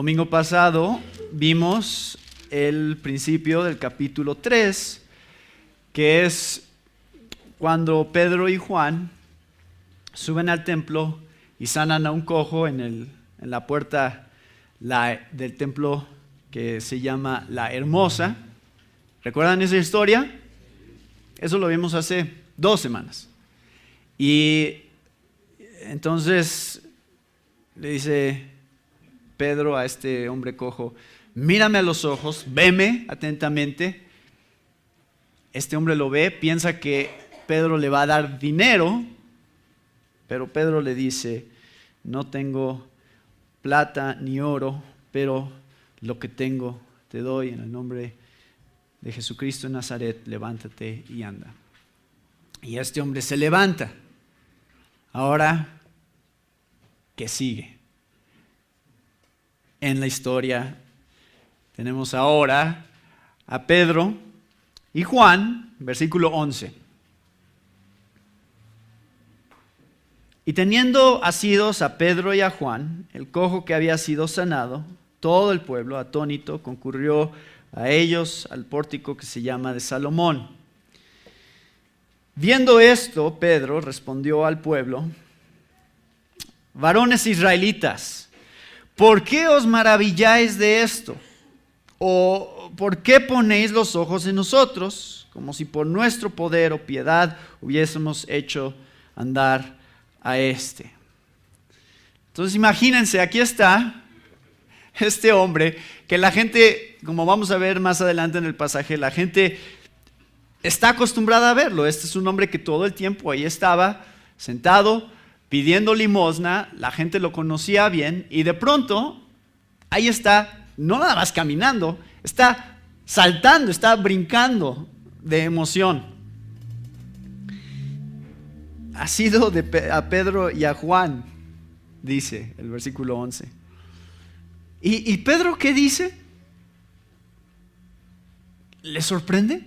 domingo pasado vimos el principio del capítulo 3, que es cuando Pedro y Juan suben al templo y sanan a un cojo en la puerta del templo que se llama La Hermosa. ¿Recuerdan esa historia? Eso lo vimos hace 2 semanas. Y entonces le dice Pedro a este hombre cojo: mírame a los ojos, veme atentamente. Este hombre lo ve, piensa que Pedro le va a dar dinero, pero Pedro le dice: no tengo plata ni oro, pero lo que tengo te doy en el nombre de Jesucristo de Nazaret, levántate y anda. Y este hombre se levanta. Ahora, ¿qué sigue? En la historia tenemos ahora a Pedro y Juan, versículo 11. Y teniendo asidos a Pedro y a Juan, el cojo que había sido sanado, todo el pueblo, atónito, concurrió a ellos al pórtico que se llama de Salomón. Viendo esto, Pedro respondió al pueblo: varones israelitas, ¿por qué os maravilláis de esto? ¿O por qué ponéis los ojos en nosotros, como si por nuestro poder o piedad hubiésemos hecho andar a este? Entonces imagínense, aquí está este hombre que la gente, como vamos a ver más adelante en el pasaje, la gente está acostumbrada a verlo. Este es un hombre que todo el tiempo ahí estaba sentado pidiendo limosna, la gente lo conocía bien y de pronto ahí está, no nada más caminando, está saltando, está brincando de emoción. Ha sido a Pedro y a Juan, dice el versículo 11. ¿Y Pedro qué dice? ¿Le sorprende?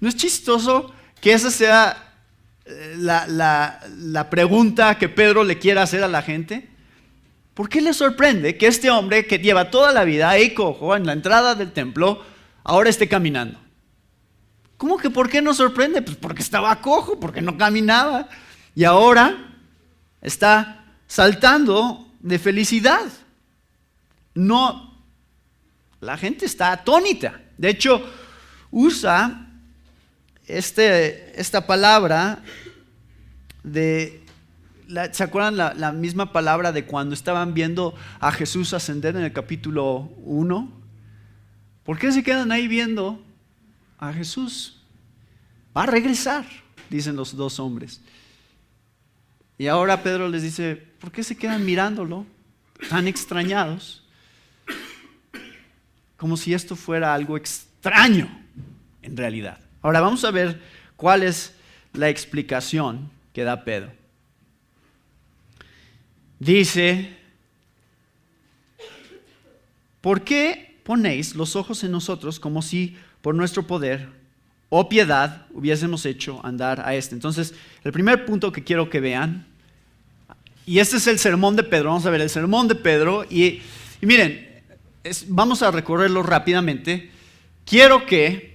¿No es chistoso que esa sea la pregunta que Pedro le quiera hacer a la gente? ¿Por qué le sorprende que este hombre que lleva toda la vida ahí cojo en la entrada del templo ahora esté caminando? ¿Cómo que por qué no sorprende? Pues porque estaba cojo, porque no caminaba y ahora está saltando de felicidad. No, la gente está atónita. De hecho, usa esta palabra ¿se acuerdan la misma palabra de cuando estaban viendo a Jesús ascender en el capítulo 1? ¿Por qué se quedan ahí viendo a Jesús? Va a regresar, dicen los 2 hombres. Y ahora Pedro les dice: ¿por qué se quedan mirándolo tan extrañados? Como si esto fuera algo extraño en realidad. Ahora vamos a ver cuál es la explicación que da Pedro. Dice: ¿por qué ponéis los ojos en nosotros como si por nuestro poder o piedad hubiésemos hecho andar a este? Entonces, el primer punto que quiero que vean, y este es el sermón de Pedro, vamos a ver el sermón de Pedro, y miren, vamos a recorrerlo rápidamente. Quiero que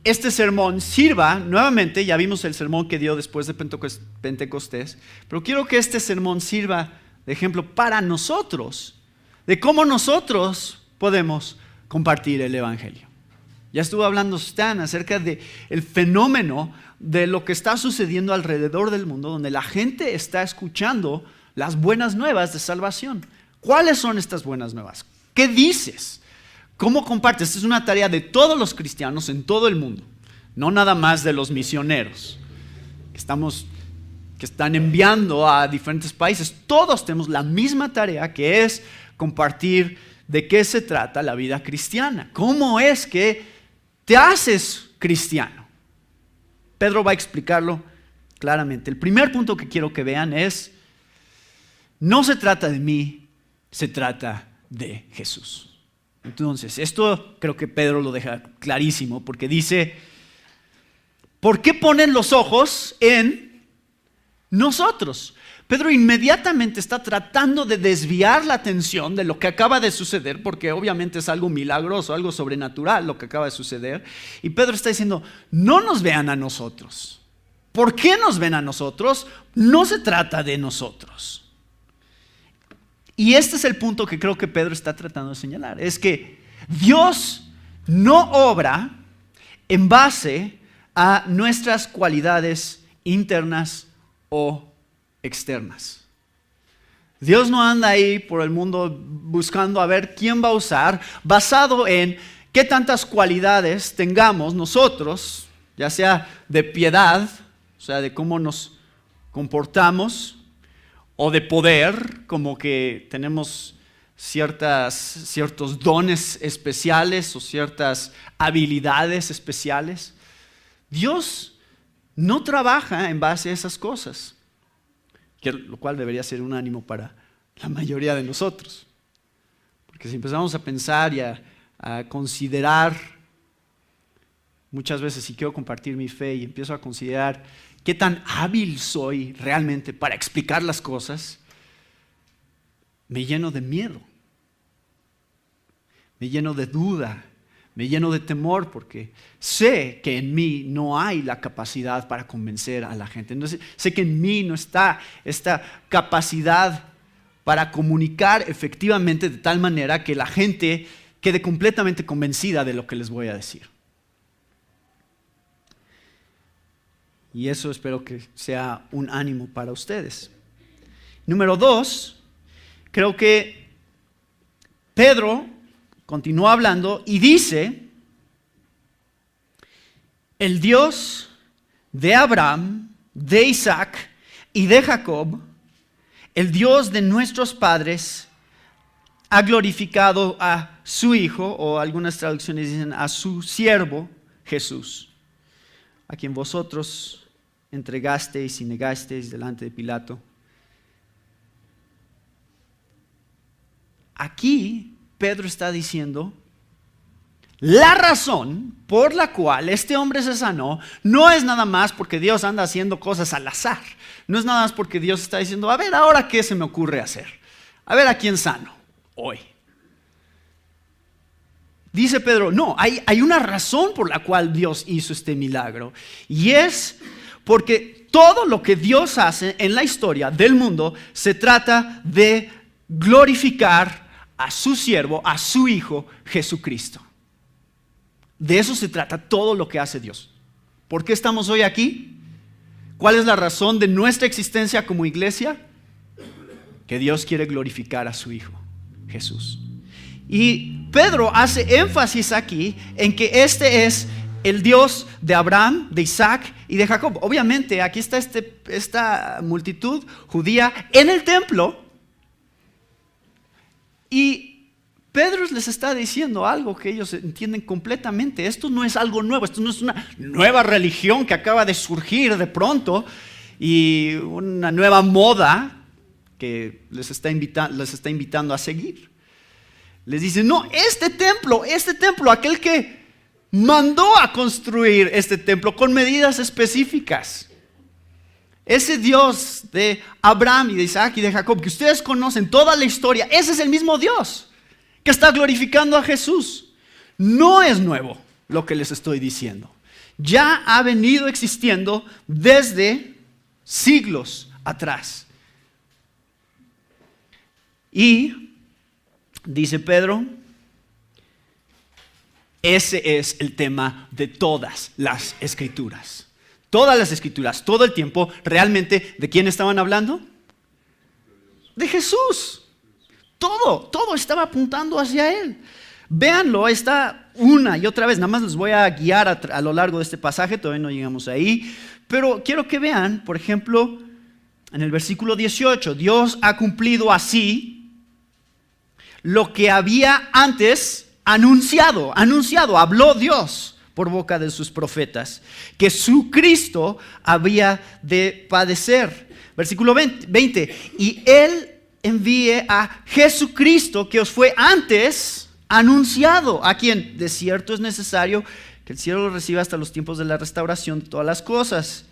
este sermón sirva, nuevamente, ya vimos el sermón que dio después de Pentecostés, pero quiero que este sermón sirva de ejemplo para nosotros, de cómo nosotros podemos compartir el evangelio. Ya estuvo hablando Stan acerca del fenómeno de lo que está sucediendo alrededor del mundo, donde la gente está escuchando las buenas nuevas de salvación. ¿Cuáles son estas buenas nuevas? ¿Qué dices? ¿Cómo compartes? Esta es una tarea de todos los cristianos en todo el mundo, no nada más de los misioneros que están enviando a diferentes países. Todos tenemos la misma tarea, que es compartir de qué se trata la vida cristiana. ¿Cómo es que te haces cristiano? Pedro va a explicarlo claramente. El primer punto que quiero que vean es: no se trata de mí, se trata de Jesús. Entonces, esto creo que Pedro lo deja clarísimo, porque dice: ¿por qué ponen los ojos en nosotros? Pedro inmediatamente está tratando de desviar la atención de lo que acaba de suceder, porque obviamente es algo milagroso, algo sobrenatural lo que acaba de suceder. Y Pedro está diciendo, no nos vean a nosotros. ¿Por qué nos ven a nosotros? No se trata de nosotros. Y este es el punto que creo que Pedro está tratando de señalar. Es que Dios no obra en base a nuestras cualidades internas o externas. Dios no anda ahí por el mundo buscando a ver quién va a usar, basado en qué tantas cualidades tengamos nosotros, ya sea de piedad, o sea, de cómo nos comportamos, o de poder, como que tenemos ciertos dones especiales o ciertas habilidades especiales. Dios no trabaja en base a esas cosas, lo cual debería ser un ánimo para la mayoría de nosotros. Porque si empezamos a pensar y a considerar, muchas veces si quiero compartir mi fe y empiezo a considerar qué tan hábil soy realmente para explicar las cosas, me lleno de miedo, me lleno de duda, me lleno de temor, porque sé que en mí no hay la capacidad para convencer a la gente. Entonces, sé que en mí no está esta capacidad para comunicar efectivamente de tal manera que la gente quede completamente convencida de lo que les voy a decir. Y eso espero que sea un ánimo para ustedes. Número 2, creo que Pedro continúa hablando y dice, el Dios de Abraham, de Isaac y de Jacob, el Dios de nuestros padres, ha glorificado a su Hijo, o algunas traducciones dicen a su siervo Jesús, a quien vosotros entregasteis y negasteis delante de Pilato. Aquí Pedro está diciendo, la razón por la cual este hombre se sanó no es nada más porque Dios anda haciendo cosas al azar. No es nada más porque Dios está diciendo, a ver, ahora qué se me ocurre hacer. A ver a quién sano hoy. Dice Pedro, no, hay una razón por la cual Dios hizo este milagro. Y es porque todo lo que Dios hace en la historia del mundo se trata de glorificar a su siervo, a su Hijo Jesucristo. De eso se trata todo lo que hace Dios. ¿Por qué estamos hoy aquí? ¿Cuál es la razón de nuestra existencia como iglesia? Que Dios quiere glorificar a su Hijo Jesús. Y Pedro hace énfasis aquí en que este es el Dios de Abraham, de Isaac y de Jacob. Obviamente aquí está esta multitud judía en el templo. Y Pedro les está diciendo algo que ellos entienden completamente. Esto no es algo nuevo, esto no es una nueva religión que acaba de surgir de pronto y una nueva moda que les está invitando a seguir. Les dice, no, este templo, aquel que mandó a construir este templo con medidas específicas. Ese Dios de Abraham y de Isaac y de Jacob, que ustedes conocen toda la historia, ese es el mismo Dios que está glorificando a Jesús. No es nuevo lo que les estoy diciendo. Ya ha venido existiendo desde siglos atrás. Y dice Pedro, ese es el tema de todas las escrituras. Todas las escrituras, todo el tiempo, realmente, ¿de quién estaban hablando? De Jesús. Todo estaba apuntando hacia Él. Véanlo, está una y otra vez. Nada más les voy a guiar a lo largo de este pasaje, todavía no llegamos ahí. Pero quiero que vean, por ejemplo, en el versículo 18, Dios ha cumplido así lo que había antes anunciado, habló Dios por boca de sus profetas, que su Cristo había de padecer. Versículo 20, y Él envíe a Jesucristo que os fue antes anunciado, a quien de cierto es necesario que el cielo lo reciba hasta los tiempos de la restauración de todas las cosas.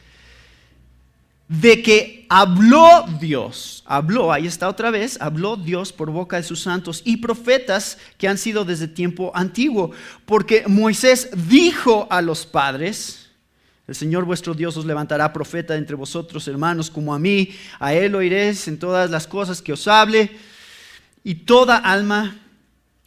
de que habló Dios, ahí está otra vez, habló Dios por boca de sus santos y profetas que han sido desde tiempo antiguo, porque Moisés dijo a los padres: el Señor vuestro Dios os levantará profeta entre vosotros, hermanos, como a mí, a él oiréis en todas las cosas que os hable, y toda alma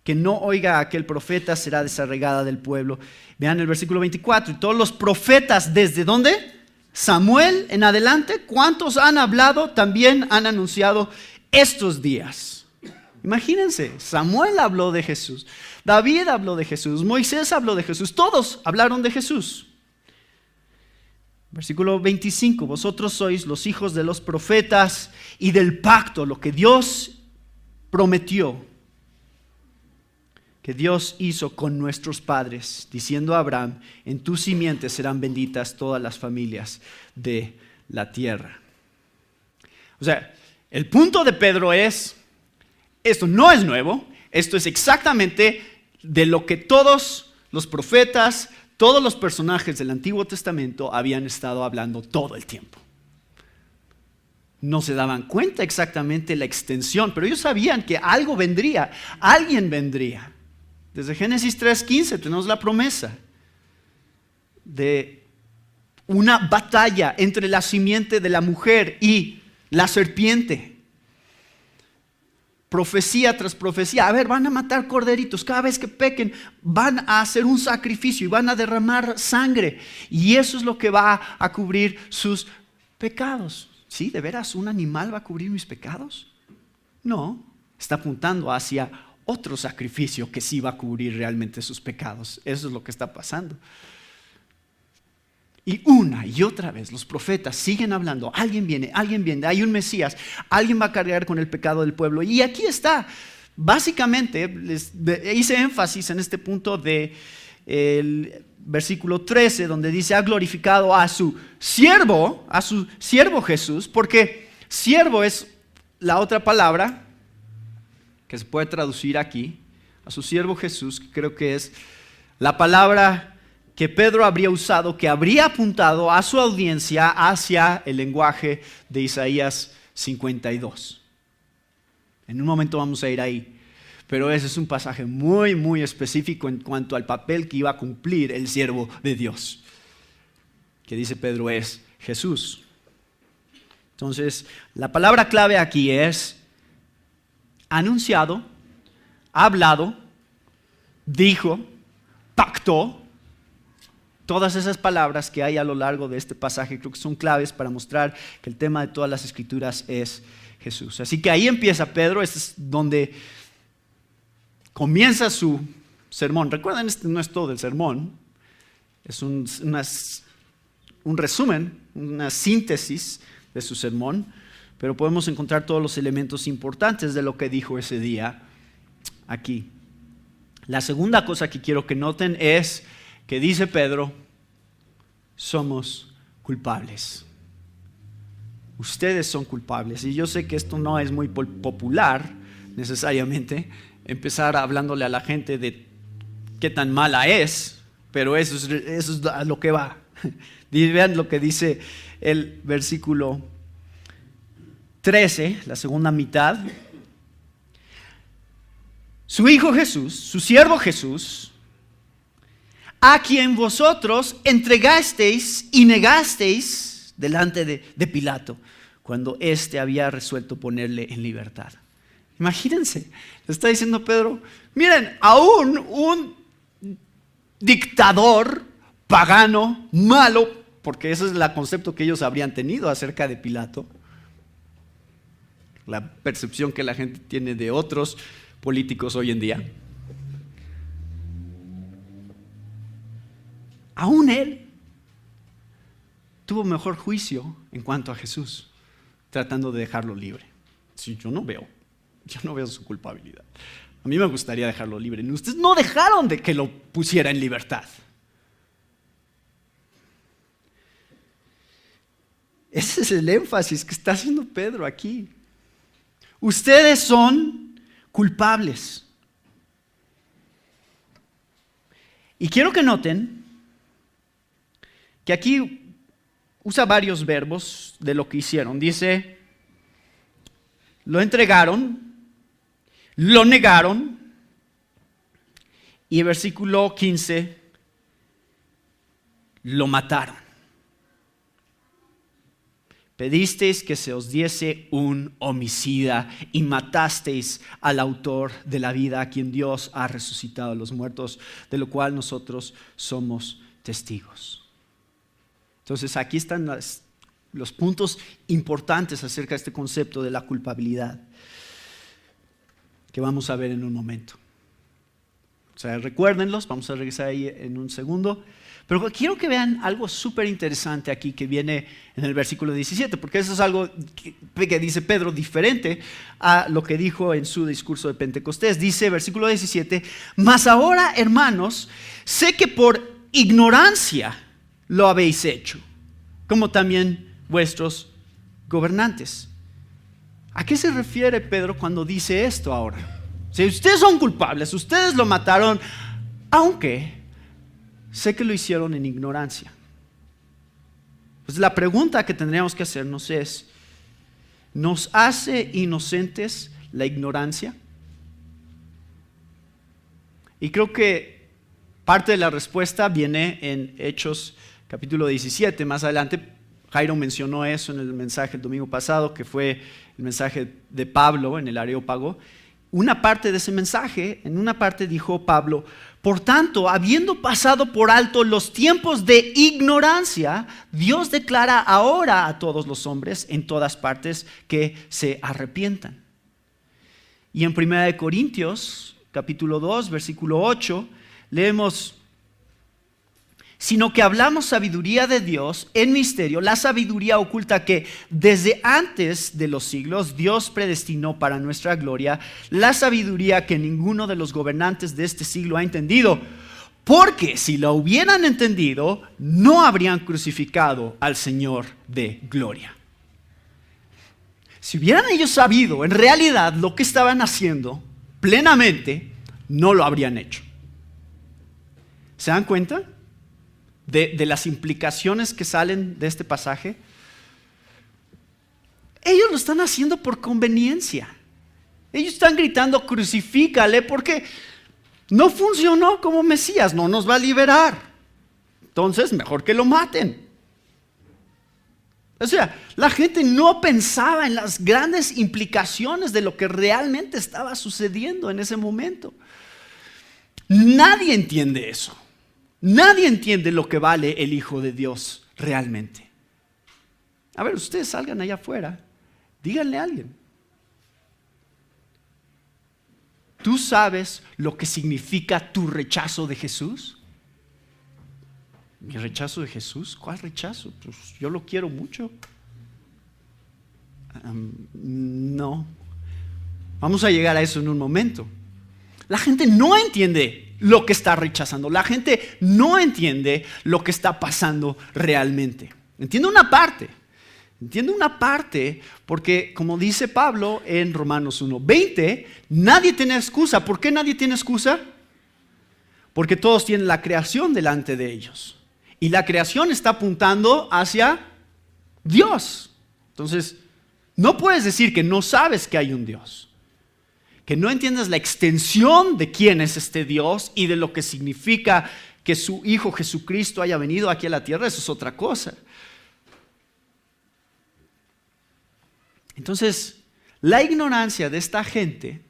que no oiga a aquel profeta será desarraigada del pueblo. Vean el versículo 24, y todos los profetas, ¿desde dónde? Samuel en adelante, ¿cuántos han hablado? También han anunciado estos días. Imagínense, Samuel habló de Jesús, David habló de Jesús, Moisés habló de Jesús, todos hablaron de Jesús. Versículo 25, vosotros sois los hijos de los profetas y del pacto, lo que Dios prometió, que Dios hizo con nuestros padres, diciendo a Abraham: en tu simiente serán benditas todas las familias de la tierra. O sea, el punto de Pedro es, esto no es nuevo, esto es exactamente de lo que todos los profetas, todos los personajes del Antiguo Testamento habían estado hablando todo el tiempo. No se daban cuenta exactamente la extensión, pero ellos sabían que algo vendría, alguien vendría. Desde Génesis 3:15 tenemos la promesa de una batalla entre la simiente de la mujer y la serpiente. Profecía tras profecía. A ver, van a matar corderitos. Cada vez que pequen van a hacer un sacrificio y van a derramar sangre. Y eso es lo que va a cubrir sus pecados. ¿Sí? ¿De veras un animal va a cubrir mis pecados? No, está apuntando hacia otro sacrificio que sí va a cubrir realmente sus pecados. Eso es lo que está pasando. Y una y otra vez los profetas siguen hablando: alguien viene, hay un Mesías, alguien va a cargar con el pecado del pueblo. Y aquí está, básicamente, les hice énfasis en este punto de el versículo 13, donde dice: ha glorificado a su siervo Jesús, porque siervo es la otra palabra que se puede traducir aquí, a su siervo Jesús, que creo que es la palabra que Pedro habría usado, que habría apuntado a su audiencia hacia el lenguaje de Isaías 52. En un momento vamos a ir ahí, pero ese es un pasaje muy, muy específico en cuanto al papel que iba a cumplir el siervo de Dios, que dice Pedro es Jesús. Entonces, la palabra clave aquí es anunciado, hablado, dijo, pactó. Todas esas palabras que hay a lo largo de este pasaje creo que son claves para mostrar que el tema de todas las escrituras es Jesús. Así que ahí empieza Pedro, este es donde comienza su sermón. Recuerden, este no es todo el sermón, es un resumen, una síntesis de su sermón, pero podemos encontrar todos los elementos importantes de lo que dijo ese día aquí. La segunda cosa que quiero que noten es que dice Pedro: somos culpables. Ustedes son culpables. Y yo sé que esto no es muy popular necesariamente, empezar hablándole a la gente de qué tan mala es, pero eso es a lo que va. Vean lo que dice el versículo 13, la segunda mitad. Su Hijo Jesús, su siervo Jesús, a quien vosotros entregasteis y negasteis delante de Pilato, cuando éste había resuelto ponerle en libertad. Imagínense, le está diciendo Pedro: miren, aún un dictador pagano, malo, porque ese es el concepto que ellos habrían tenido acerca de Pilato, la percepción que la gente tiene de otros políticos hoy en día. Aún él tuvo mejor juicio en cuanto a Jesús, tratando de dejarlo libre. Sí, yo no veo su culpabilidad. A mí me gustaría dejarlo libre. Ustedes no dejaron de que lo pusiera en libertad. Ese es el énfasis que está haciendo Pedro aquí. Ustedes son culpables. Y quiero que noten que aquí usa varios verbos de lo que hicieron. Dice, lo entregaron, lo negaron, y el versículo 15, lo mataron. Pedisteis que se os diese un homicida y matasteis al autor de la vida, a quien Dios ha resucitado de los muertos, de lo cual nosotros somos testigos. Entonces aquí están los puntos importantes acerca de este concepto de la culpabilidad que vamos a ver en un momento. O sea, recuérdenlos, vamos a regresar ahí en un segundo. Pero quiero que vean algo súper interesante aquí que viene en el versículo 17, porque eso es algo que dice Pedro diferente a lo que dijo en su discurso de Pentecostés. Dice, versículo 17, mas ahora, hermanos, sé que por ignorancia lo habéis hecho, como también vuestros gobernantes. ¿A qué se refiere Pedro cuando dice esto ahora? Si ustedes son culpables, ustedes lo mataron, aunque sé que lo hicieron en ignorancia. Pues la pregunta que tendríamos que hacernos es, ¿nos hace inocentes la ignorancia? Y creo que parte de la respuesta viene en Hechos capítulo 17. Más adelante Jairo mencionó eso en el mensaje el domingo pasado, que fue el mensaje de Pablo en el Areópago. Una parte de ese mensaje, en una parte dijo Pablo, por tanto, habiendo pasado por alto los tiempos de ignorancia, Dios declara ahora a todos los hombres en todas partes que se arrepientan. Y en 1 Corintios, capítulo 2, versículo 8, leemos, sino que hablamos sabiduría de Dios en misterio, la sabiduría oculta que desde antes de los siglos Dios predestinó para nuestra gloria, la sabiduría que ninguno de los gobernantes de este siglo ha entendido, porque si la hubieran entendido, no habrían crucificado al Señor de gloria. Si hubieran ellos sabido en realidad lo que estaban haciendo plenamente, no lo habrían hecho. ¿Se dan cuenta de las implicaciones que salen de este pasaje? Ellos lo están haciendo por conveniencia. Ellos están gritando, crucifícale, porque no funcionó como Mesías, no nos va a liberar. Entonces, mejor que lo maten. O sea, la gente no pensaba en las grandes implicaciones de lo que realmente estaba sucediendo en ese momento. Nadie entiende eso. Nadie entiende lo que vale el Hijo de Dios realmente. A ver, ustedes salgan allá afuera, díganle a alguien. ¿Tú sabes lo que significa tu rechazo de Jesús? ¿Mi rechazo de Jesús? ¿Cuál rechazo? Pues yo lo quiero mucho. No. Vamos a llegar a eso en un momento. La gente no entiende lo que está rechazando. La gente no entiende lo que está pasando realmente. Entiende una parte. Entiende una parte porque, como dice Pablo en Romanos 1:20, nadie tiene excusa. ¿Por qué nadie tiene excusa? Porque todos tienen la creación delante de ellos. Y la creación está apuntando hacia Dios. Entonces, no puedes decir que no sabes que hay un Dios. Que no entiendas la extensión de quién es este Dios y de lo que significa que su Hijo Jesucristo haya venido aquí a la tierra, eso es otra cosa. Entonces, la ignorancia de esta gente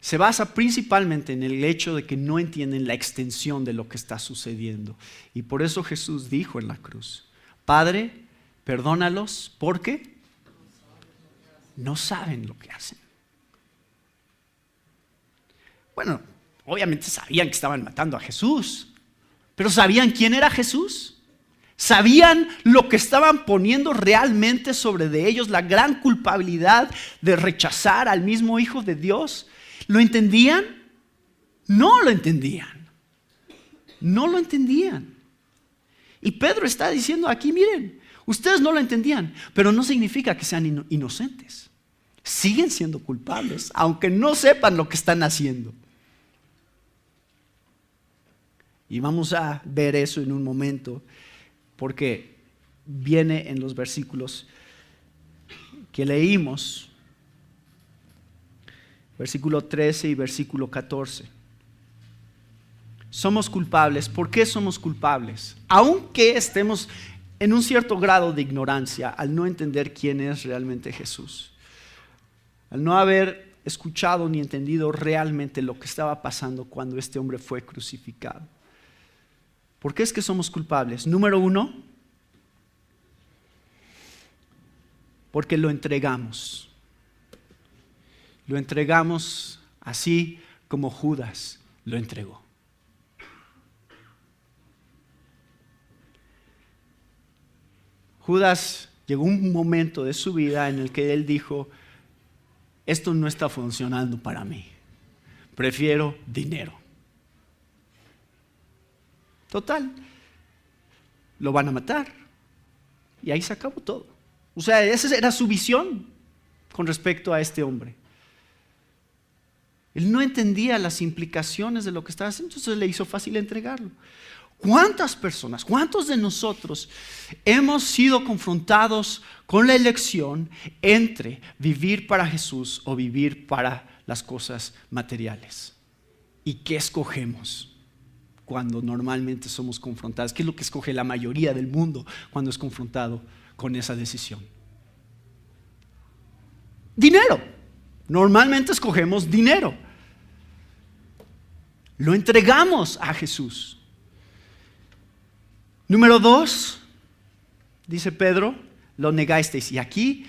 se basa principalmente en el hecho de que no entienden la extensión de lo que está sucediendo. Y por eso Jesús dijo en la cruz, Padre, perdónalos porque no saben lo que hacen. Bueno, obviamente sabían que estaban matando a Jesús, pero ¿sabían quién era Jesús? ¿Sabían lo que estaban poniendo realmente sobre de ellos, la gran culpabilidad de rechazar al mismo Hijo de Dios? ¿Lo entendían? No lo entendían. No lo entendían. Y Pedro está diciendo aquí, miren, ustedes no lo entendían, pero no significa que sean inocentes. Siguen siendo culpables, aunque no sepan lo que están haciendo. Y vamos a ver eso en un momento, porque viene en los versículos que leímos, versículo 13 y versículo 14. Somos culpables. ¿Por qué somos culpables? Aunque estemos en un cierto grado de ignorancia al no entender quién es realmente Jesús, al no haber escuchado ni entendido realmente lo que estaba pasando cuando este hombre fue crucificado. ¿Por qué es que somos culpables? Número uno, porque lo entregamos. Lo entregamos así como Judas lo entregó. Judas llegó un momento de su vida en el que él dijo: esto no está funcionando para mí, prefiero dinero. Total, lo van a matar. Y ahí se acabó todo. O sea, esa era su visión con respecto a este hombre. Él no entendía las implicaciones de lo que estaba haciendo, entonces le hizo fácil entregarlo. ¿Cuántas personas, cuántos de nosotros hemos sido confrontados con la elección entre vivir para Jesús o vivir para las cosas materiales? ¿Y qué escogemos cuando normalmente somos confrontados? ¿Qué es lo que escoge la mayoría del mundo cuando es confrontado con esa decisión? Dinero. Normalmente escogemos dinero. Lo entregamos a Jesús. Número 2, dice Pedro, lo negasteis. Y aquí,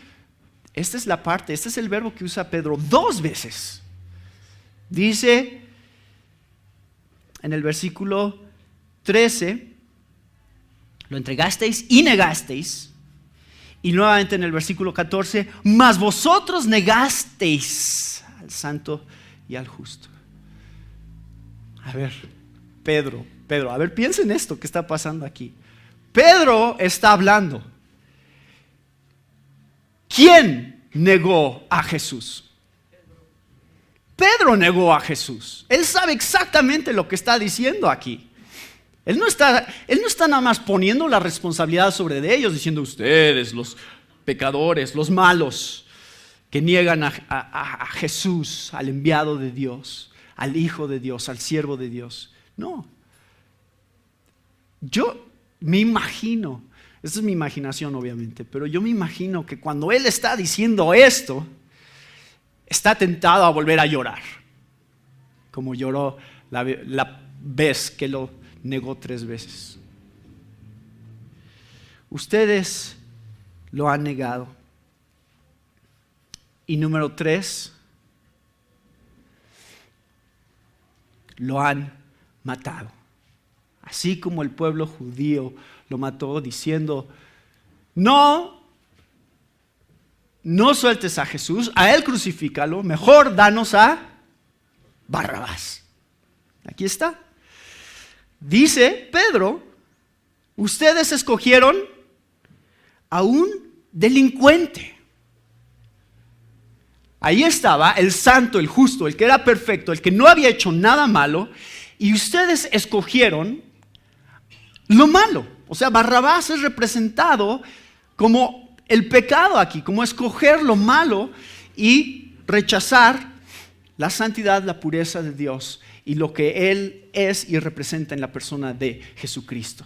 esta es la parte, este es el verbo que usa Pedro 2 veces. Dice en el versículo 13, lo entregasteis y negasteis. Y nuevamente en el versículo 14, mas vosotros negasteis al santo y al justo. A ver, Pedro, a ver, piensa en esto que está pasando aquí. Pedro está hablando. ¿Quién negó a Jesús? Pedro negó a Jesús. Él sabe exactamente lo que está diciendo aquí. Él no está nada más poniendo la responsabilidad sobre de ellos, diciendo: ustedes, los pecadores, los malos, que niegan a Jesús, al enviado de Dios, al Hijo de Dios, al siervo de Dios. No. Yo me imagino, esta es mi imaginación obviamente, pero yo me imagino que cuando él está diciendo esto, está tentado a volver a llorar, como lloró la vez que lo negó 3 veces. Ustedes lo han negado. Y número 3, lo han matado. Así como el pueblo judío lo mató diciendo: no sueltes a Jesús, a él crucifícalo, mejor danos a Barrabás. Aquí está. Dice Pedro: ustedes escogieron a un delincuente. Ahí estaba el santo, el justo, el que era perfecto, el que no había hecho nada malo, y ustedes escogieron lo malo. O sea, Barrabás es representado como el pecado aquí, como escoger lo malo y rechazar la santidad, la pureza de Dios y lo que Él es y representa en la persona de Jesucristo.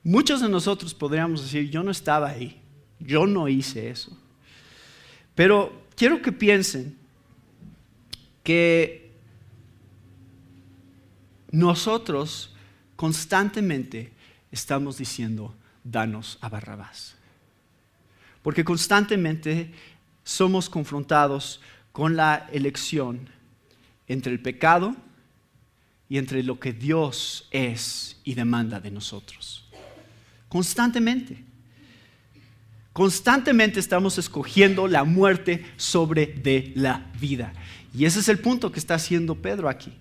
Muchos de nosotros podríamos decir: yo no estaba ahí, yo no hice eso. Pero quiero que piensen que nosotros constantemente estamos diciendo: danos a Barrabás. Porque constantemente somos confrontados con la elección entre el pecado y entre lo que Dios es y demanda de nosotros. Constantemente. Constantemente estamos escogiendo la muerte sobre de la vida. Y ese es el punto que está haciendo Pedro aquí.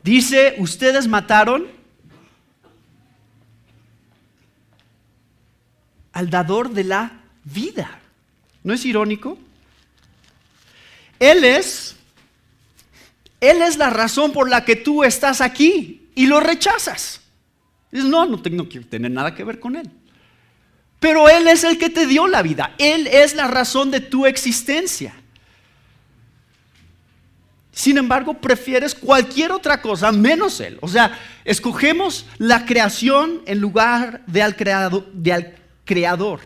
Dice: ustedes mataron al dador de la vida. ¿No es irónico? Él es la razón por la que tú estás aquí y lo rechazas. Dices, no tengo que tener nada que ver con Él. Pero Él es el que te dio la vida. Él es la razón de tu existencia. Sin embargo, prefieres cualquier otra cosa menos Él. O sea, escogemos la creación en lugar de al creador.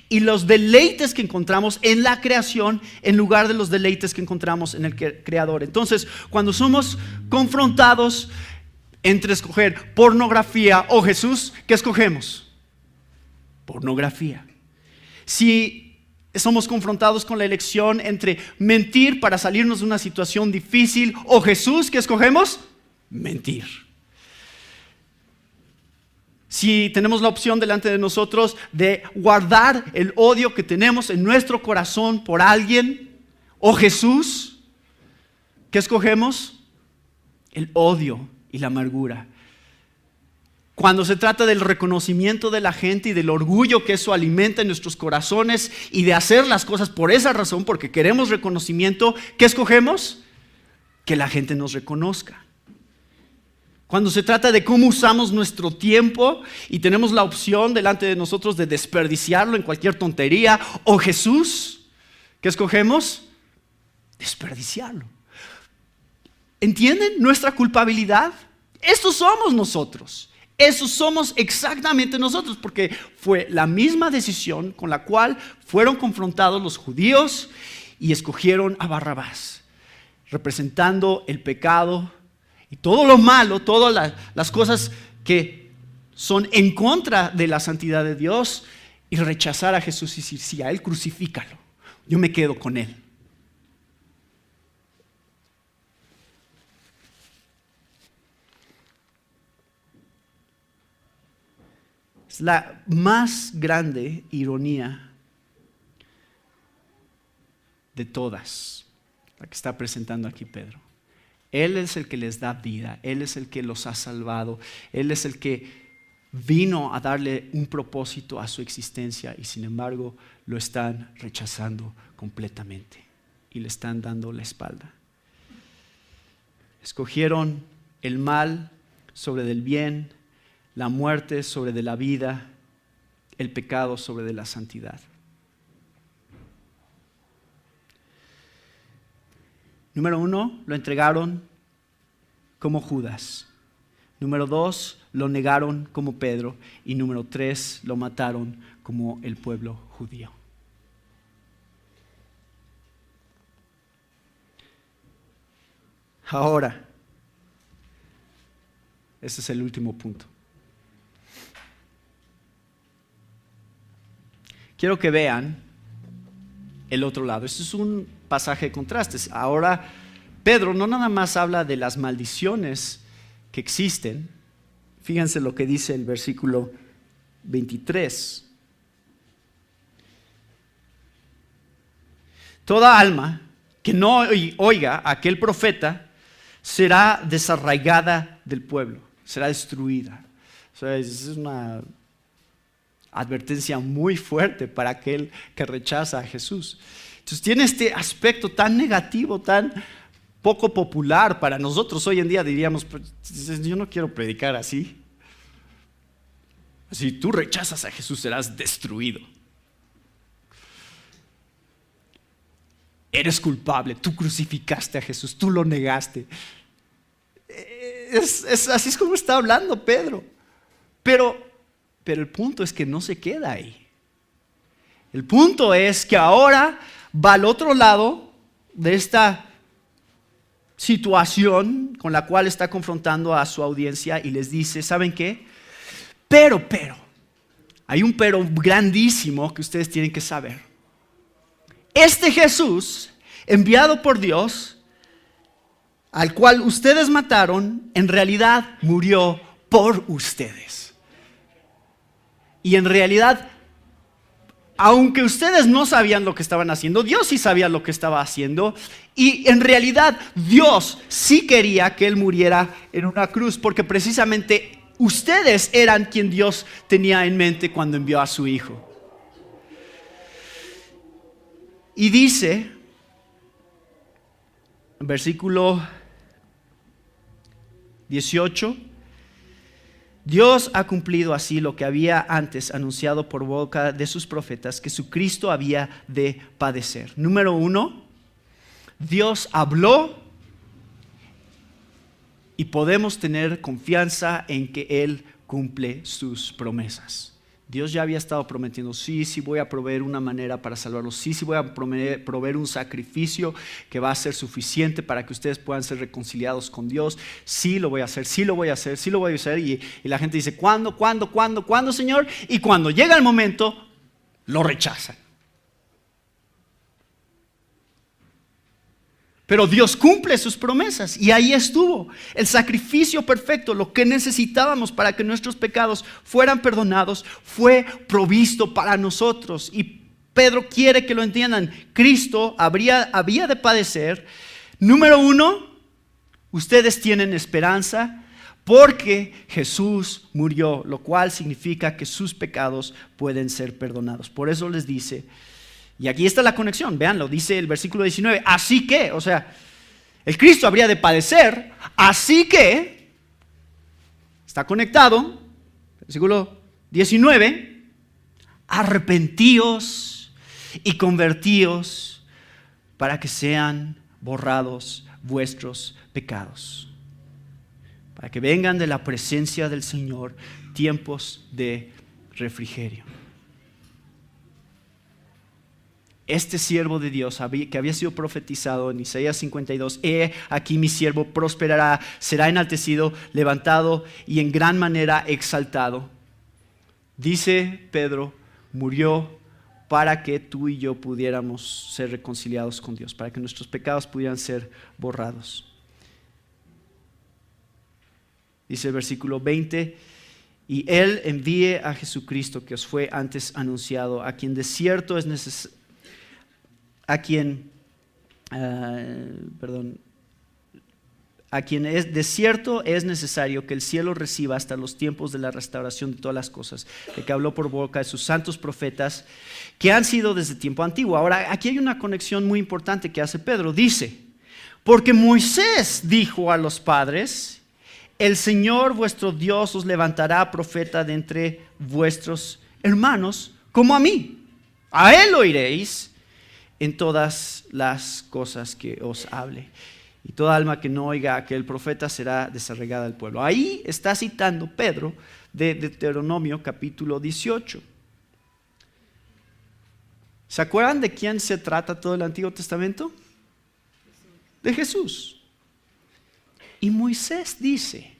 Y los deleites que encontramos en la creación en lugar de los deleites que encontramos en el creador. Entonces, cuando somos confrontados entre escoger pornografía o Jesús, ¿qué escogemos? Pornografía. Si somos confrontados con la elección entre mentir para salirnos de una situación difícil o Jesús, ¿qué escogemos? Mentir. Si tenemos la opción delante de nosotros de guardar el odio que tenemos en nuestro corazón por alguien o Jesús, ¿qué escogemos? El odio y la amargura. Cuando se trata del reconocimiento de la gente y del orgullo que eso alimenta en nuestros corazones y de hacer las cosas por esa razón, porque queremos reconocimiento, ¿qué escogemos? Que la gente nos reconozca. Cuando se trata de cómo usamos nuestro tiempo y tenemos la opción delante de nosotros de desperdiciarlo en cualquier tontería, o Jesús, ¿qué escogemos? Desperdiciarlo. ¿Entienden nuestra culpabilidad? Estos somos nosotros. Eso somos exactamente nosotros, porque fue la misma decisión con la cual fueron confrontados los judíos y escogieron a Barrabás, representando el pecado y todo lo malo, todas las cosas que son en contra de la santidad de Dios, y rechazar a Jesús y decir, sí, a Él crucifícalo, yo me quedo con Él. Es la más grande ironía de todas, la que está presentando aquí Pedro. Él es el que les da vida, Él es el que los ha salvado, Él es el que vino a darle un propósito a su existencia y sin embargo lo están rechazando completamente y le están dando la espalda. Escogieron el mal sobre del bien, la muerte sobre de la vida, el pecado sobre de la santidad. Número 1, lo entregaron como Judas. Número 2, lo negaron como Pedro. Y número 3, lo mataron como el pueblo judío. Ahora, ese es el último punto. Quiero que vean el otro lado. Este es un pasaje de contrastes. Ahora, Pedro no nada más habla de las maldiciones que existen. Fíjense lo que dice el versículo 23. Toda alma que no oiga a aquel profeta será desarraigada del pueblo, será destruida. O sea, es una advertencia muy fuerte para aquel que rechaza a Jesús. Entonces tiene este aspecto tan negativo, tan poco popular para nosotros. Hoy en día diríamos, yo no quiero predicar así. Si tú rechazas a Jesús serás destruido. Eres culpable, tú crucificaste a Jesús, tú lo negaste. Así es como está hablando Pedro. Pero el punto es que no se queda ahí. El punto es que ahora va al otro lado de esta situación con la cual está confrontando a su audiencia y les dice, ¿saben qué? Pero, hay un pero grandísimo que ustedes tienen que saber. Este Jesús, enviado por Dios, al cual ustedes mataron, en realidad murió por ustedes. Y en realidad, aunque ustedes no sabían lo que estaban haciendo, Dios sí sabía lo que estaba haciendo. Y en realidad Dios sí quería que Él muriera en una cruz, porque precisamente ustedes eran quien Dios tenía en mente cuando envió a su Hijo. Y dice versículo 18. Dios ha cumplido así lo que había antes anunciado por boca de sus profetas, que su Cristo había de padecer. Número 1, Dios habló y podemos tener confianza en que Él cumple sus promesas. Dios ya había estado prometiendo, sí voy a proveer una manera para salvarlos, sí voy a proveer un sacrificio que va a ser suficiente para que ustedes puedan ser reconciliados con Dios, sí lo voy a hacer, sí lo voy a hacer, sí lo voy a hacer, y la gente dice, ¿cuándo, Señor? Y cuando llega el momento, lo rechazan. Pero Dios cumple sus promesas y ahí estuvo el sacrificio perfecto, lo que necesitábamos para que nuestros pecados fueran perdonados, fue provisto para nosotros. Y Pedro quiere que lo entiendan, Cristo había de padecer. Número 1, ustedes tienen esperanza porque Jesús murió, lo cual significa que sus pecados pueden ser perdonados. Por eso les dice, y aquí está la conexión, veanlo, dice el versículo 19, así que, o sea, el Cristo habría de padecer, así que, está conectado, versículo 19, arrepentíos y convertíos para que sean borrados vuestros pecados, para que vengan de la presencia del Señor tiempos de refrigerio. Este siervo de Dios que había sido profetizado en Isaías 52, he aquí mi siervo prosperará, será enaltecido, levantado y en gran manera exaltado. Dice Pedro, murió para que tú y yo pudiéramos ser reconciliados con Dios, para que nuestros pecados pudieran ser borrados. Dice el versículo 20, y Él envíe a Jesucristo que os fue antes anunciado, a quien de cierto es necesario, a quien es de cierto es necesario que el cielo reciba hasta los tiempos de la restauración de todas las cosas, de que habló por boca de sus santos profetas, que han sido desde tiempo antiguo. Ahora, aquí hay una conexión muy importante que hace Pedro. Dice, porque Moisés dijo a los padres, el Señor vuestro Dios os levantará profeta de entre vuestros hermanos, como a mí. A él oiréis en todas las cosas que os hable. Y toda alma que no oiga a aquel profeta será desarraigada del pueblo. Ahí está citando Pedro de Deuteronomio capítulo 18. ¿Se acuerdan de quién se trata todo el Antiguo Testamento? De Jesús. Y Moisés dice,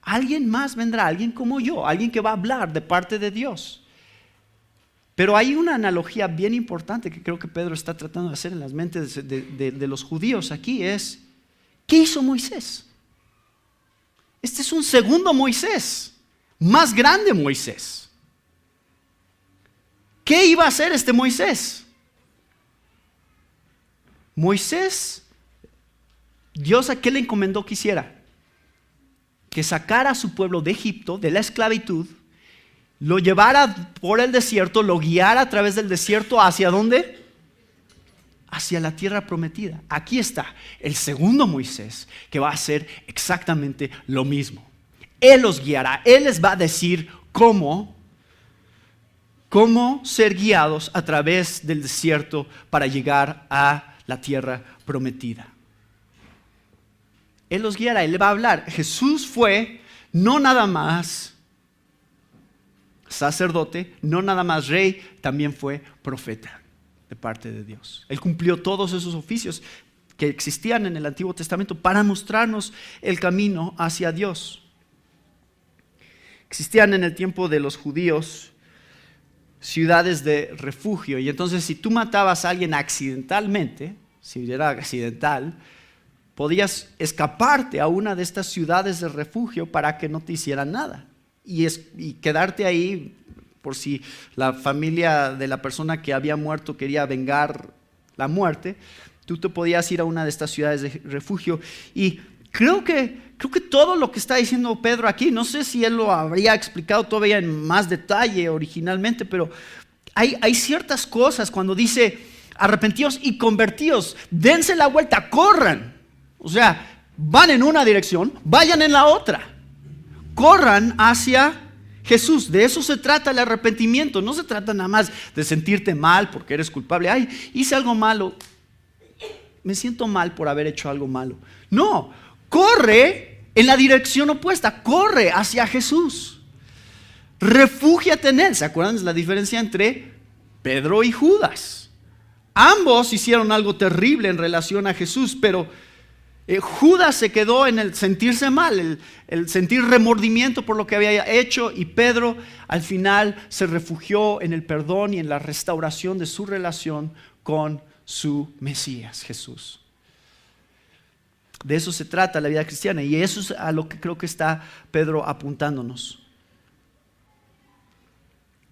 alguien más vendrá, alguien como yo, alguien que va a hablar de parte de Dios. Pero hay una analogía bien importante que creo que Pedro está tratando de hacer en las mentes de los judíos aquí, es, ¿qué hizo Moisés? Este es un segundo Moisés, más grande Moisés. ¿Qué iba a hacer este Moisés? Moisés, Dios a qué le encomendó que hiciera? Que sacara a su pueblo de Egipto, de la esclavitud, lo llevara por el desierto, lo guiara a través del desierto, ¿hacia dónde? Hacia la tierra prometida. Aquí está el segundo Moisés que va a hacer exactamente lo mismo. Él los guiará, Él les va a decir cómo ser guiados a través del desierto para llegar a la tierra prometida. Él los guiará, Él le va a hablar. Jesús fue no nada más sacerdote, no nada más rey, también fue profeta de parte de Dios. Él cumplió todos esos oficios que existían en el Antiguo Testamento para mostrarnos el camino hacia Dios. Existían en el tiempo de los judíos ciudades de refugio, y entonces si tú matabas a alguien accidentalmente, si era accidental, podías escaparte a una de estas ciudades de refugio para que no te hicieran nada. Y quedarte ahí por si la familia de la persona que había muerto quería vengar la muerte, tú te podías ir a una de estas ciudades de refugio. Y creo que todo lo que está diciendo Pedro aquí, no sé si él lo habría explicado todavía en más detalle originalmente, pero hay ciertas cosas cuando dice arrepentíos y convertíos, dense la vuelta, corran. O sea, van en una dirección, vayan en la otra. Corran hacia Jesús. De eso se trata el arrepentimiento. No se trata nada más de sentirte mal porque eres culpable. Ay, hice algo malo, me siento mal por haber hecho algo malo. No, corre en la dirección opuesta, corre hacia Jesús. Refúgiate en Él. ¿Se acuerdan de la diferencia entre Pedro y Judas? Ambos hicieron algo terrible en relación a Jesús, pero Judas se quedó en el sentirse mal, el sentir remordimiento por lo que había hecho, y Pedro al final se refugió en el perdón y en la restauración de su relación con su Mesías, Jesús. De eso se trata la vida cristiana, y eso es a lo que creo que está Pedro apuntándonos.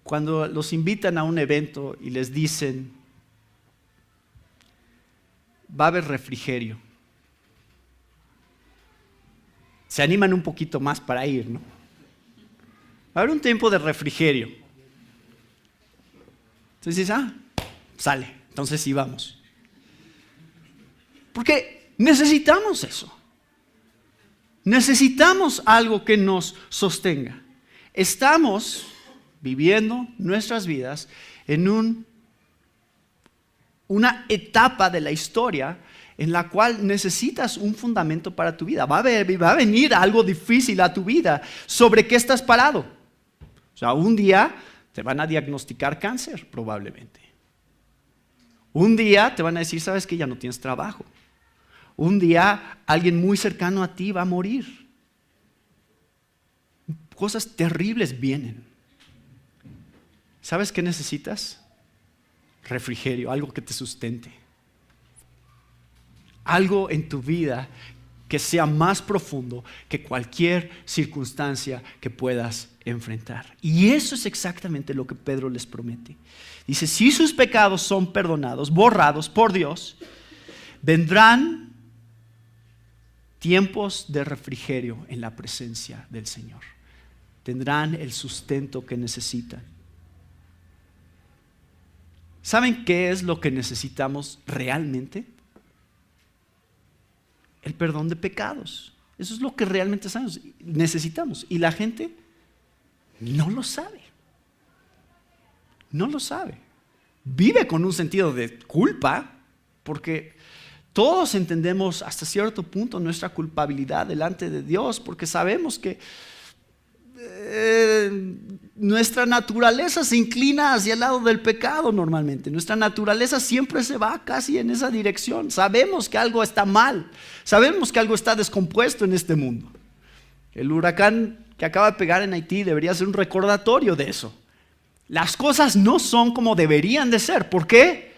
Cuando los invitan a un evento y les dicen, va a haber refrigerio, se animan un poquito más para ir, ¿no? Va a haber un tiempo de refrigerio. Entonces dices, sale, entonces sí vamos. Porque necesitamos eso. Necesitamos algo que nos sostenga. Estamos viviendo nuestras vidas en una etapa de la historia en la cual necesitas un fundamento para tu vida. Va a venir algo difícil a tu vida. ¿Sobre qué estás parado? O sea, un día te van a diagnosticar cáncer, probablemente. Un día te van a decir, sabes que ya no tienes trabajo. Un día alguien muy cercano a ti va a morir. Cosas terribles vienen. ¿Sabes qué necesitas? Refrigerio, algo que te sustente. Algo en tu vida que sea más profundo que cualquier circunstancia que puedas enfrentar. Y eso es exactamente lo que Pedro les promete. Dice, si sus pecados son perdonados, borrados por Dios, vendrán tiempos de refrigerio en la presencia del Señor. Tendrán el sustento que necesitan. ¿Saben qué es lo que necesitamos realmente? El perdón de pecados. Eso es lo que realmente necesitamos. Y la gente no lo sabe. No lo sabe. Vive con un sentido de culpa, porque todos entendemos hasta cierto punto nuestra culpabilidad delante de Dios, porque sabemos que nuestra naturaleza se inclina hacia el lado del pecado normalmente. Nuestra naturaleza siempre se va casi en esa dirección. Sabemos que algo está mal. Sabemos que algo está descompuesto en este mundo. El huracán que acaba de pegar en Haití debería ser un recordatorio de eso. Las cosas no son como deberían de ser. ¿Por qué?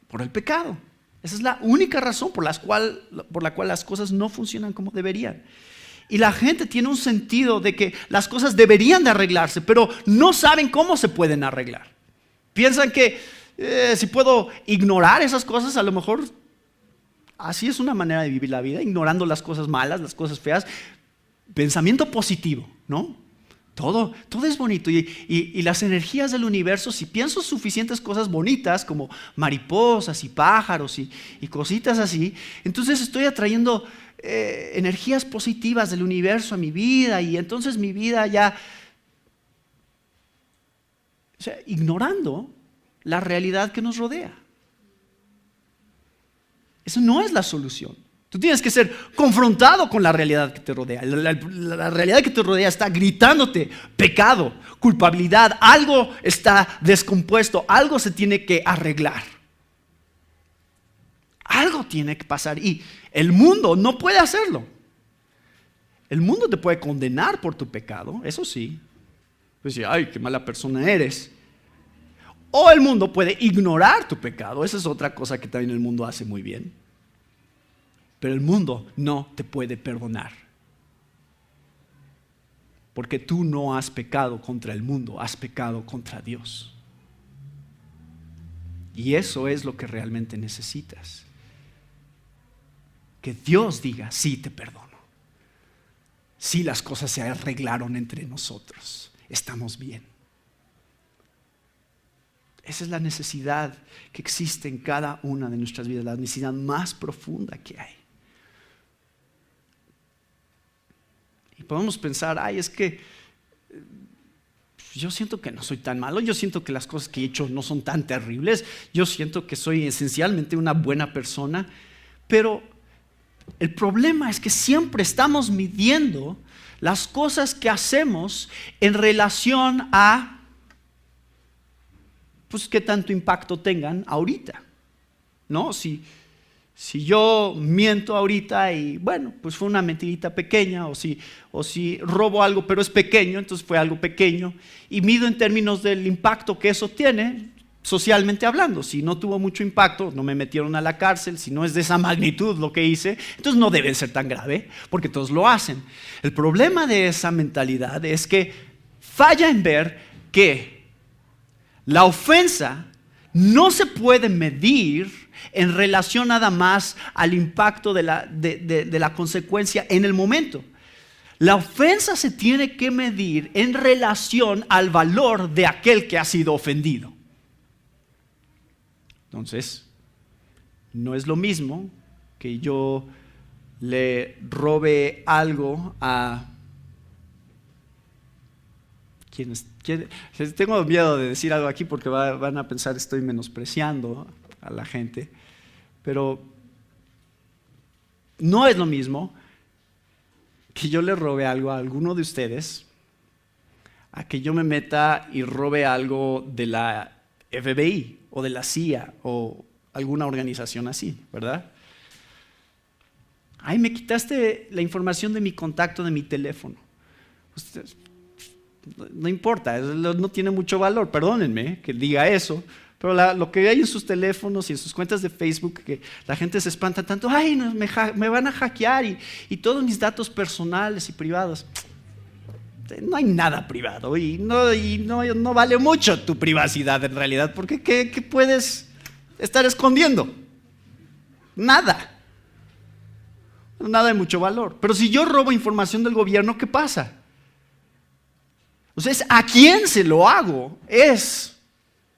Por el pecado. Esa es la única razón por la cual las cosas no funcionan como deberían. Y la gente tiene un sentido de que las cosas deberían de arreglarse, pero no saben cómo se pueden arreglar. Piensan que si puedo ignorar esas cosas, a lo mejor así es una manera de vivir la vida, ignorando las cosas malas, las cosas feas. Pensamiento positivo, ¿no? Todo es bonito y las energías del universo, si pienso suficientes cosas bonitas como mariposas y pájaros y cositas así, entonces estoy atrayendo energías positivas del universo a mi vida, y entonces mi vida ya, o sea, ignorando la realidad que nos rodea. Eso no es la solución. Tú tienes que ser confrontado con la realidad que te rodea. La realidad que te rodea está gritándote pecado, culpabilidad, algo está descompuesto, algo se tiene que arreglar. Algo tiene que pasar, y el mundo no puede hacerlo. El mundo te puede condenar por tu pecado, eso sí. Pues ay, qué mala persona eres. O el mundo puede ignorar tu pecado, esa es otra cosa que también el mundo hace muy bien. Pero el mundo no te puede perdonar. Porque tú no has pecado contra el mundo, has pecado contra Dios. Y eso es lo que realmente necesitas. Que Dios diga, sí, te perdono. Sí, las cosas se arreglaron entre nosotros. Estamos bien. Esa es la necesidad que existe en cada una de nuestras vidas, la necesidad más profunda que hay. Y podemos pensar, es que yo siento que no soy tan malo, yo siento que las cosas que he hecho no son tan terribles, yo siento que soy esencialmente una buena persona, pero el problema es que siempre estamos midiendo las cosas que hacemos en relación a qué tanto impacto tengan ahorita, ¿no? Si yo miento ahorita y pues fue una mentirita pequeña, o si robo algo pero es pequeño, entonces fue algo pequeño, y mido en términos del impacto que eso tiene, socialmente hablando. Si no tuvo mucho impacto, no me metieron a la cárcel, si no es de esa magnitud lo que hice, entonces no debe ser tan grave, porque todos lo hacen. El problema de esa mentalidad es que falla en ver que la ofensa no se puede medir en relación nada más al impacto de la consecuencia en el momento. La ofensa se tiene que medir en relación al valor de aquel que ha sido ofendido. Entonces, no es lo mismo que yo le robe algo a tengo miedo de decir algo aquí porque van a pensar que estoy menospreciando a la gente, pero no es lo mismo que yo le robe algo a alguno de ustedes a que yo me meta y robe algo de la FBI o de la CIA o alguna organización así, ¿verdad? Me quitaste la información de mi contacto de mi teléfono. No importa, no tiene mucho valor, perdónenme que diga eso, pero lo que hay en sus teléfonos y en sus cuentas de Facebook, que la gente se espanta tanto, me van a hackear y todos mis datos personales y privados. No hay nada privado y no vale mucho tu privacidad en realidad, porque ¿qué puedes estar escondiendo? Nada de mucho valor. Pero si yo robo información del gobierno, ¿qué pasa? Entonces, ¿a quién se lo hago? Es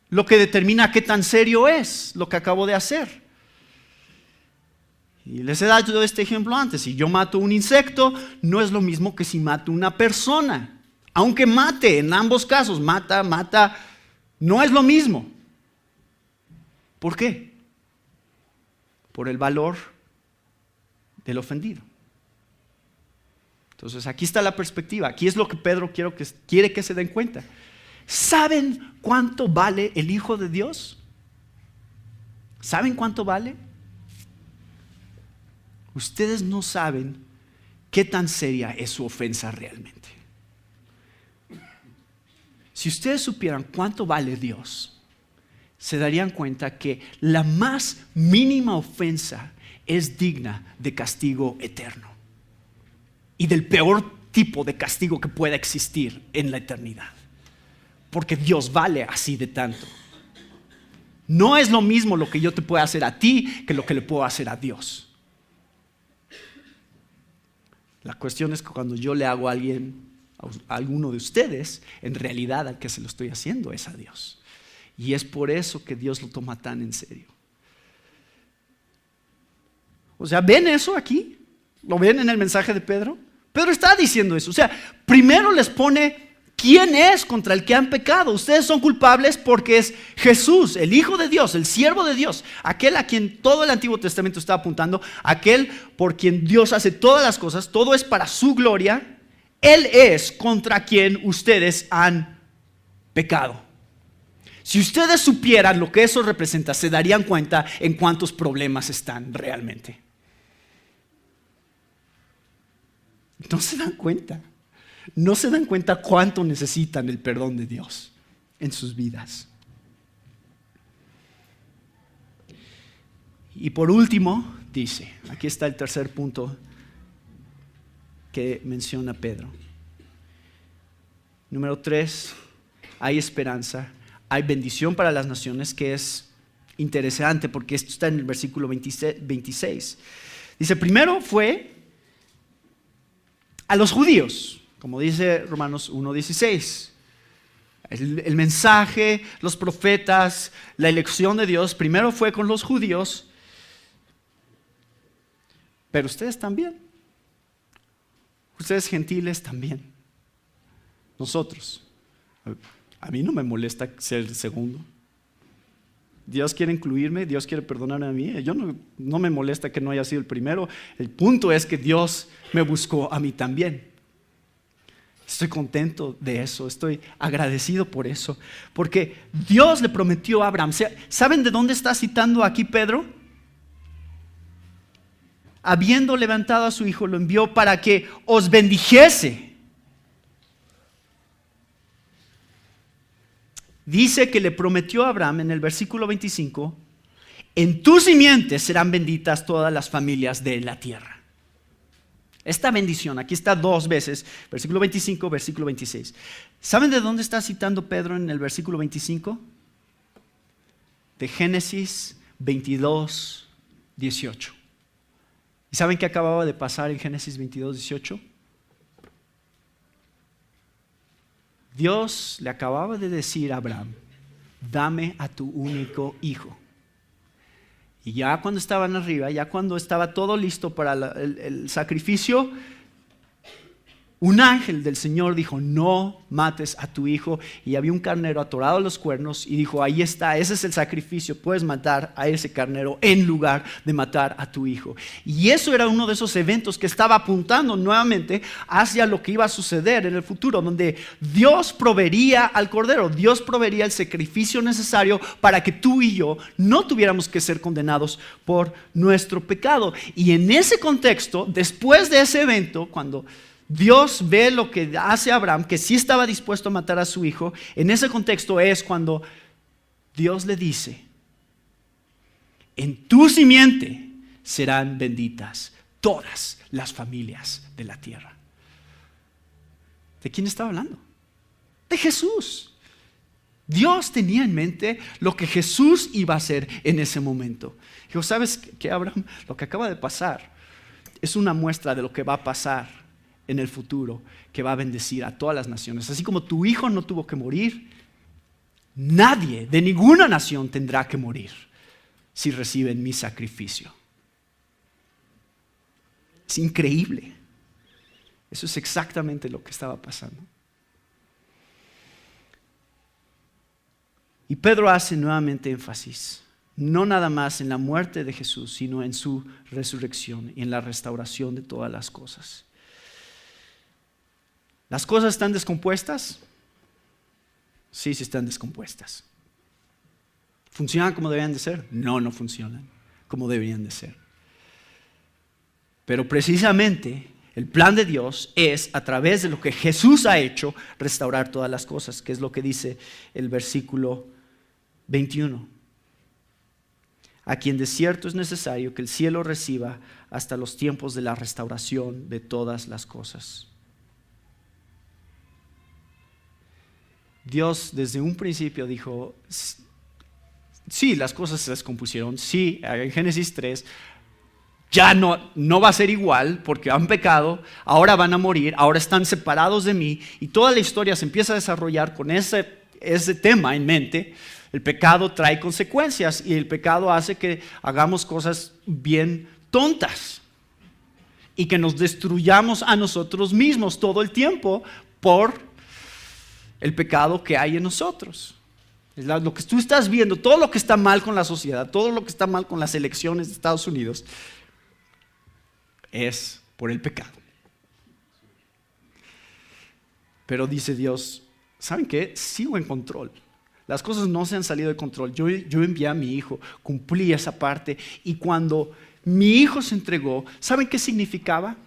lo que determina qué tan serio es lo que acabo de hacer. Y les he dado este ejemplo antes. Si yo mato un insecto, no es lo mismo que si mato una persona. Aunque mate, en ambos casos, mata, no es lo mismo. ¿Por qué? Por el valor del ofendido. Entonces aquí está la perspectiva, aquí es lo que Pedro quiere que se den cuenta. ¿Saben cuánto vale el Hijo de Dios? ¿Saben cuánto vale? Ustedes no saben qué tan seria es su ofensa realmente. Si ustedes supieran cuánto vale Dios, se darían cuenta que la más mínima ofensa es digna de castigo eterno. Y del peor tipo de castigo que pueda existir en la eternidad. Porque Dios vale así de tanto. No es lo mismo lo que yo te puedo hacer a ti que lo que le puedo hacer a Dios. La cuestión es que cuando yo le hago a alguno de ustedes, en realidad al que se lo estoy haciendo es a Dios. Y es por eso que Dios lo toma tan en serio. O sea, ¿ven eso aquí? ¿Lo ven en el mensaje de Pedro? Pedro está diciendo eso. O sea, primero les pone quién es contra el que han pecado. Ustedes son culpables porque es Jesús, el Hijo de Dios, el siervo de Dios, aquel a quien todo el Antiguo Testamento está apuntando, aquel por quien Dios hace todas las cosas, todo es para su gloria. Él es contra quien ustedes han pecado. Si ustedes supieran lo que eso representa, se darían cuenta en cuántos problemas están realmente. No se dan cuenta. No se dan cuenta cuánto necesitan el perdón de Dios en sus vidas. Y por último, dice, aquí está el tercer punto que menciona Pedro. Número 3, hay esperanza, hay bendición para las naciones, que es interesante porque esto está en el versículo 26. Dice, primero fue a los judíos, como dice Romanos 1:16. El mensaje, los profetas, la elección de Dios, primero fue con los judíos, pero ustedes también. Ustedes gentiles también. Nosotros. A mí no me molesta ser el segundo. Dios quiere incluirme, Dios quiere perdonarme a mí. Yo no me molesta que no haya sido el primero. El punto es que Dios me buscó a mí también. Estoy contento de eso, estoy agradecido por eso, porque Dios le prometió a Abraham. ¿Saben de dónde está citando aquí Pedro? Habiendo levantado a su hijo, lo envió para que os bendijese. Dice que le prometió a Abraham en el versículo 25, en tu simiente serán benditas todas las familias de la tierra. Esta bendición, aquí está 2 veces, versículo 25, versículo 26. ¿Saben de dónde está citando Pedro en el versículo 25? De Génesis 22, 18. ¿Y saben qué acababa de pasar en Génesis 22, 18? Dios le acababa de decir a Abraham, dame a tu único hijo. Y ya cuando estaban arriba, ya cuando estaba todo listo para el sacrificio, un ángel del Señor dijo, no mates a tu hijo. Y había un carnero atorado a los cuernos y dijo, ahí está, ese es el sacrificio, puedes matar a ese carnero en lugar de matar a tu hijo. Y eso era uno de esos eventos que estaba apuntando nuevamente hacia lo que iba a suceder en el futuro, donde Dios proveería al cordero, Dios proveería el sacrificio necesario para que tú y yo no tuviéramos que ser condenados por nuestro pecado. Y en ese contexto, después de ese evento, cuando Dios ve lo que hace Abraham, que sí estaba dispuesto a matar a su hijo, en ese contexto es cuando Dios le dice, en tu simiente serán benditas todas las familias de la tierra. ¿De quién estaba hablando? De Jesús. Dios tenía en mente lo que Jesús iba a hacer en ese momento. Dijo, ¿sabes qué, Abraham? Lo que acaba de pasar es una muestra de lo que va a pasar en el futuro, que va a bendecir a todas las naciones. Así como tu hijo no tuvo que morir, nadie de ninguna nación tendrá que morir si reciben mi sacrificio. Es increíble. Eso es exactamente lo que estaba pasando. Y Pedro hace nuevamente énfasis, no nada más en la muerte de Jesús, sino en su resurrección y en la restauración de todas las cosas. ¿Las cosas están descompuestas? Sí, sí están descompuestas. ¿Funcionan como deberían de ser? No, no funcionan como deberían de ser. Pero precisamente el plan de Dios es, a través de lo que Jesús ha hecho, restaurar todas las cosas, que es lo que dice el versículo 21. A quien de cierto es necesario que el cielo reciba hasta los tiempos de la restauración de todas las cosas. Dios desde un principio dijo, sí, las cosas se descompusieron, sí, en Génesis 3, ya no va a ser igual porque han pecado, ahora van a morir, ahora están separados de mí, y toda la historia se empieza a desarrollar con ese tema en mente. El pecado trae consecuencias y el pecado hace que hagamos cosas bien tontas y que nos destruyamos a nosotros mismos todo el tiempo por el pecado que hay en nosotros. Lo que tú estás viendo, todo lo que está mal con la sociedad, todo lo que está mal con las elecciones de Estados Unidos, es por el pecado. Pero dice Dios, ¿saben qué? Sigo en control. Las cosas no se han salido de control. Yo envié a mi hijo, cumplí esa parte, y cuando mi hijo se entregó, ¿saben qué significaba?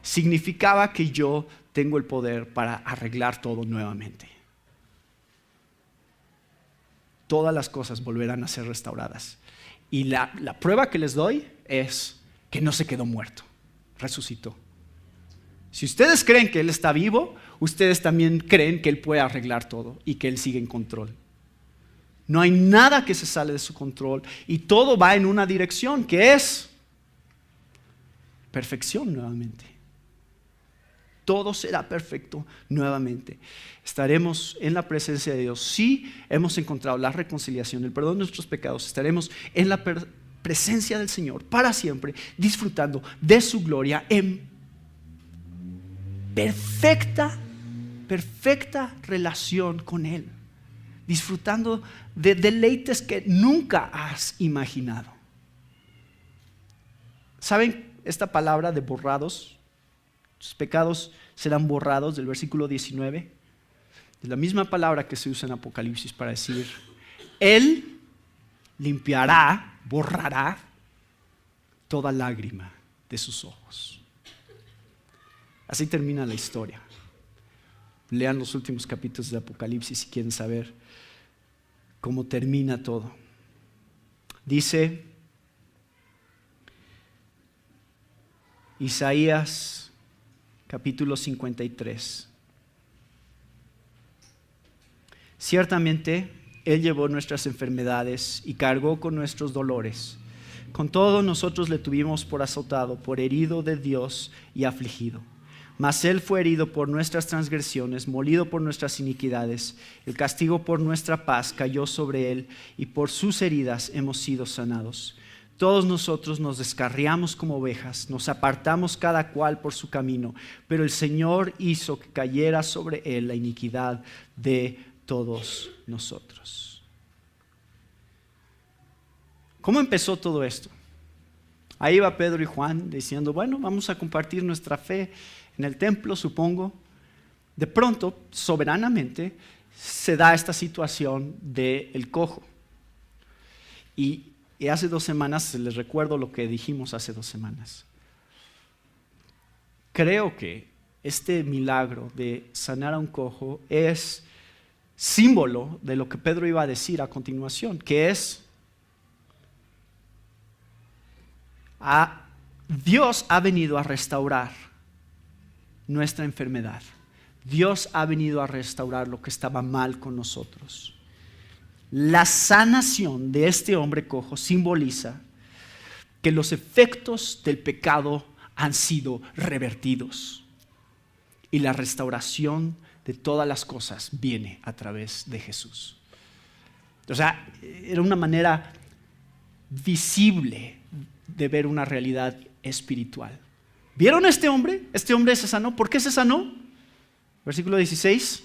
Significaba que yo tengo el poder para arreglar todo nuevamente. Todas las cosas volverán a ser restauradas. Y la prueba que les doy es que no se quedó muerto, resucitó. Si ustedes creen que Él está vivo, ustedes también creen que Él puede arreglar todo y que Él sigue en control. No hay nada que se sale de su control y todo va en una dirección que es perfección nuevamente. todo será perfecto nuevamente. Estaremos en la presencia de Dios. Si hemos encontrado la reconciliación, el perdón de nuestros pecados, estaremos en la presencia del Señor para siempre, disfrutando de su gloria en perfecta relación con Él, disfrutando de deleites que nunca has imaginado. ¿Saben esta palabra de borrados? Sus pecados serán borrados, del versículo 19. Es la misma palabra que se usa en Apocalipsis para decir, Él limpiará, borrará toda lágrima de sus ojos. Así termina la historia. Lean los últimos capítulos de Apocalipsis si quieren saber cómo termina todo. Dice Isaías capítulo 53. Ciertamente Él llevó nuestras enfermedades y cargó con nuestros dolores. Con todo nosotros le tuvimos por azotado, por herido de Dios y afligido. Mas Él fue herido por nuestras transgresiones, molido por nuestras iniquidades. El castigo por nuestra paz cayó sobre Él, y por sus heridas hemos sido sanados. Todos nosotros nos descarriamos como ovejas, nos apartamos cada cual por su camino, pero el Señor hizo que cayera sobre Él la iniquidad de todos nosotros. ¿Cómo empezó todo esto? Ahí va Pedro y Juan diciendo, bueno, vamos a compartir nuestra fe en el templo, supongo. De pronto, soberanamente, se da esta situación del cojo. Y hace 2 semanas, les recuerdo lo que dijimos hace 2 semanas. Creo que este milagro de sanar a un cojo es símbolo de lo que Pedro iba a decir a continuación, que es, Dios ha venido a restaurar nuestra enfermedad. Dios ha venido a restaurar lo que estaba mal con nosotros. La sanación de este hombre cojo simboliza que los efectos del pecado han sido revertidos y la restauración de todas las cosas viene a través de Jesús. O sea, era una manera visible de ver una realidad espiritual. ¿Vieron a este hombre? Este hombre se sanó. ¿Por qué se sanó? Versículo 16.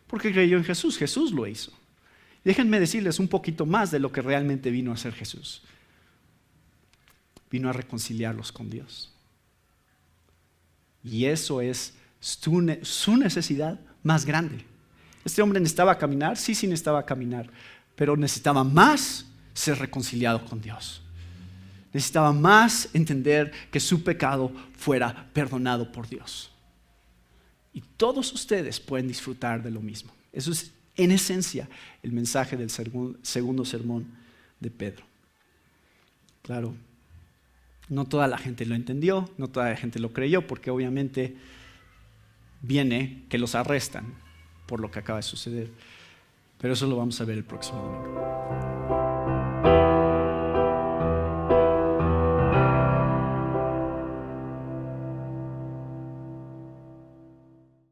Porque creyó en Jesús. Jesús lo hizo. Déjenme decirles un poquito más de lo que realmente vino a hacer Jesús. Vino a reconciliarlos con Dios. Y eso es su necesidad más grande. Este hombre necesitaba caminar, sí necesitaba caminar, pero necesitaba más ser reconciliado con Dios. Necesitaba más entender que su pecado fuera perdonado por Dios. Y todos ustedes pueden disfrutar de lo mismo. Eso es en esencia el mensaje del segundo sermón de Pedro. Claro, no toda la gente lo entendió, no toda la gente lo creyó, porque obviamente viene que los arrestan por lo que acaba de suceder. Pero eso lo vamos a ver el próximo domingo.